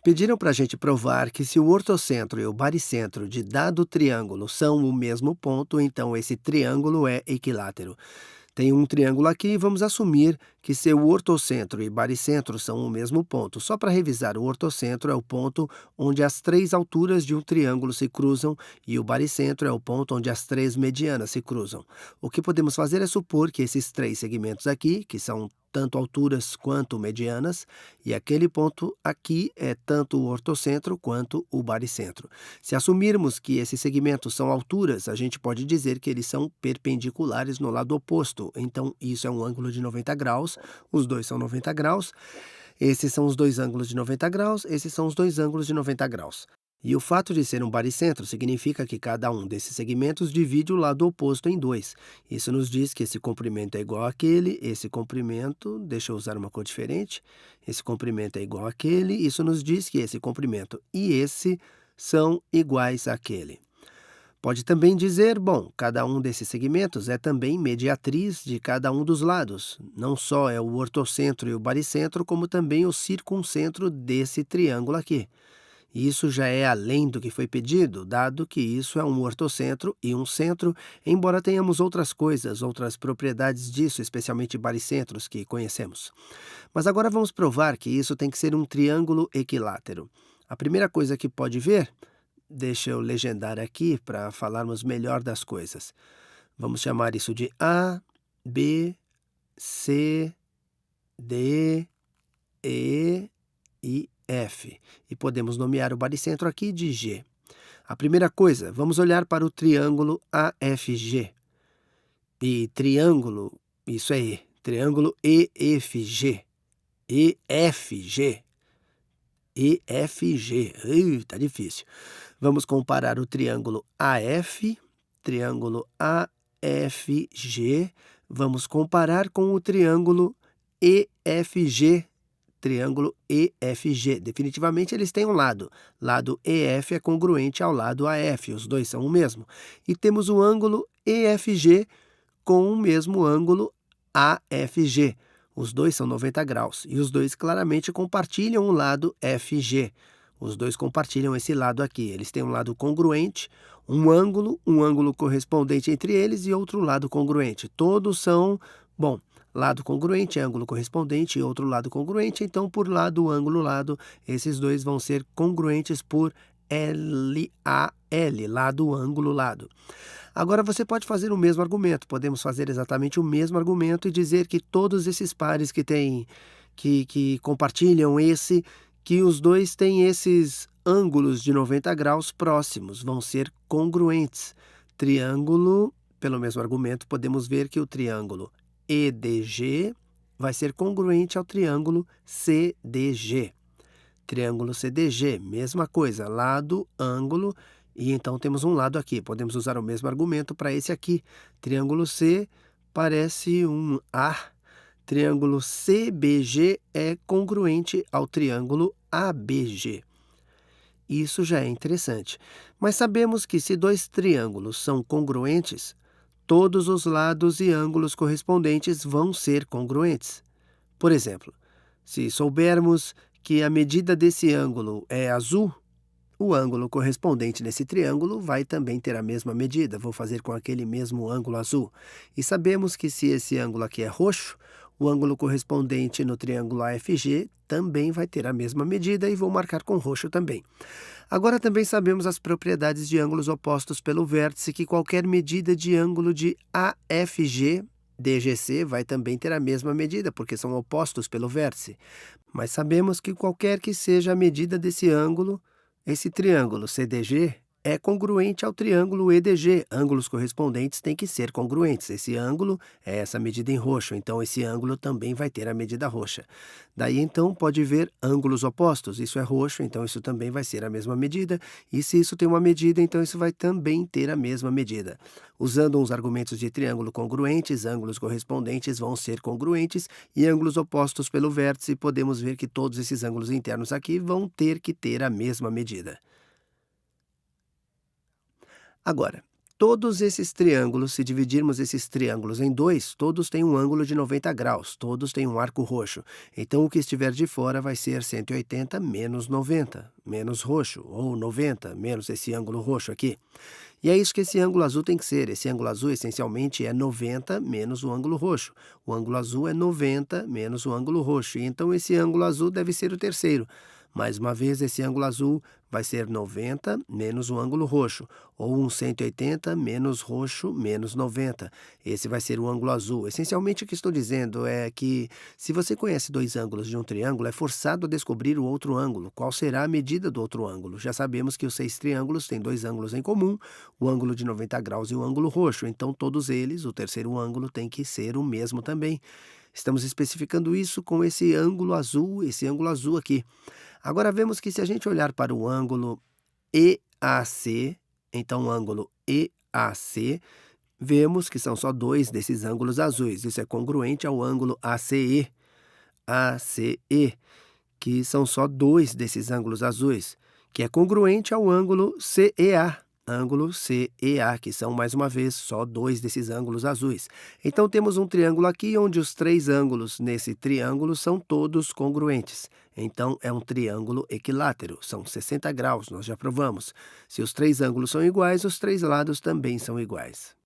Pediram para a gente provar que se o ortocentro e o baricentro de dado triângulo são o mesmo ponto, então esse triângulo é equilátero. Tem um triângulo aqui e vamos assumir que seu ortocentro e baricentro são o mesmo ponto. Só para revisar, o ortocentro é o ponto onde as três alturas de um triângulo se cruzam e o baricentro é o ponto onde as três medianas se cruzam. O que podemos fazer é supor que esses três segmentos aqui, que são tanto alturas quanto medianas, e aquele ponto aqui é tanto o ortocentro quanto o baricentro. Se assumirmos que esses segmentos são alturas, a gente pode dizer que eles são perpendiculares no lado oposto. Então, isso é um ângulo de 90 graus, os dois são 90 graus. Esses são os dois ângulos de 90 graus, esses são os dois ângulos de 90 graus. E o fato de ser um baricentro significa que cada um desses segmentos divide o lado oposto em dois. Isso nos diz que esse comprimento é igual àquele, esse comprimento, deixa eu usar uma cor diferente, esse comprimento é igual àquele, isso nos diz que esse comprimento e esse são iguais àquele. Pode também dizer, bom, cada um desses segmentos é também mediatriz de cada um dos lados. Não só é o ortocentro e o baricentro, como também o circuncentro desse triângulo aqui. Isso já é além do que foi pedido, dado que isso é um ortocentro e um centro, embora tenhamos outras coisas, outras propriedades disso, especialmente baricentros que conhecemos. Mas agora vamos provar que isso tem que ser um triângulo equilátero. A primeira coisa que pode ver, deixa eu legendar aqui para falarmos melhor das coisas. Vamos chamar isso de A, B, C, D, E e F. E podemos nomear o baricentro aqui de G. A primeira coisa, vamos olhar para o triângulo AFG. E triângulo, isso é E. Triângulo EFG. EFG. EFG. Tá difícil. Vamos comparar o triângulo AF, triângulo AFG. Vamos comparar com o triângulo EFG, triângulo EFG. Definitivamente eles têm um lado. Lado EF é congruente ao lado AF, os dois são o mesmo. E temos o ângulo EFG com o mesmo ângulo AFG. Os dois são 90 graus e os dois claramente compartilham o lado FG. Os dois compartilham esse lado aqui. Eles têm um lado congruente, um ângulo correspondente entre eles e outro lado congruente. Todos são, bom, lado congruente, ângulo correspondente e outro lado congruente. Então, por lado, ângulo, lado, esses dois vão ser congruentes por LAL, lado, ângulo, lado. Agora você pode fazer o mesmo argumento. Podemos fazer exatamente o mesmo argumento e dizer que todos esses pares que compartilham que os dois têm esses ângulos de 90 graus próximos, vão ser congruentes. Triângulo, pelo mesmo argumento, podemos ver que o triângulo EDG vai ser congruente ao triângulo CDG. Triângulo CDG, mesma coisa, lado, ângulo, e então temos um lado aqui. Podemos usar o mesmo argumento para esse aqui. Triângulo C parece um A. Triângulo CBG é congruente ao triângulo ABG. Isso já é interessante. Mas sabemos que se dois triângulos são congruentes, todos os lados e ângulos correspondentes vão ser congruentes. Por exemplo, se soubermos que a medida desse ângulo é azul, o ângulo correspondente nesse triângulo vai também ter a mesma medida. Vou fazer com aquele mesmo ângulo azul. E sabemos que se esse ângulo aqui é roxo, o ângulo correspondente no triângulo AFG também vai ter a mesma medida e vou marcar com roxo também. Agora também sabemos as propriedades de ângulos opostos pelo vértice, que qualquer medida de ângulo de AFG, DGC, vai também ter a mesma medida, porque são opostos pelo vértice. Mas sabemos que qualquer que seja a medida desse ângulo, esse triângulo CDG é congruente ao triângulo EDG. Ângulos correspondentes têm que ser congruentes. Esse ângulo é essa medida em roxo, então esse ângulo também vai ter a medida roxa. Daí então pode ver ângulos opostos. Isso é roxo, então isso também vai ser a mesma medida. E se isso tem uma medida, então isso vai também ter a mesma medida. Usando uns argumentos de triângulo congruentes, ângulos correspondentes vão ser congruentes e ângulos opostos pelo vértice, podemos ver que todos esses ângulos internos aqui vão ter que ter a mesma medida. Agora, Todos esses triângulos, se dividirmos esses triângulos em dois, todos têm um ângulo de 90 graus, todos têm um arco roxo. Então, o que estiver de fora vai ser 180 menos 90, menos roxo, ou 90 menos esse ângulo roxo aqui. E é isso que esse ângulo azul tem que ser. Esse ângulo azul, essencialmente, é 90 menos o ângulo roxo. O ângulo azul é 90 menos o ângulo roxo. E então, esse ângulo azul deve ser o terceiro. Mais uma vez, esse ângulo azul vai ser 90 menos o ângulo roxo, ou um 180 menos roxo menos 90. Esse vai ser o ângulo azul. Essencialmente, o que estou dizendo é que, se você conhece dois ângulos de um triângulo, é forçado a descobrir o outro ângulo. Qual será a medida do outro ângulo? Já sabemos que os 6 triângulos têm dois ângulos em comum, o ângulo de 90 graus e o ângulo roxo. Então, todos eles, o terceiro ângulo, tem que ser o mesmo também. Estamos especificando isso com esse ângulo azul aqui. Agora vemos que, se a gente olhar para o ângulo EAC, então o ângulo EAC, vemos que são só dois desses ângulos azuis. Isso é congruente ao ângulo ACE, que são só dois desses ângulos azuis, que é congruente ao ângulo CEA, que são, mais uma vez, só dois desses ângulos azuis. Então, temos um triângulo aqui onde os 3 ângulos nesse triângulo são todos congruentes. Então, é um triângulo equilátero. São 60 graus, nós já provamos. Se os 3 ângulos são iguais, os 3 lados também são iguais.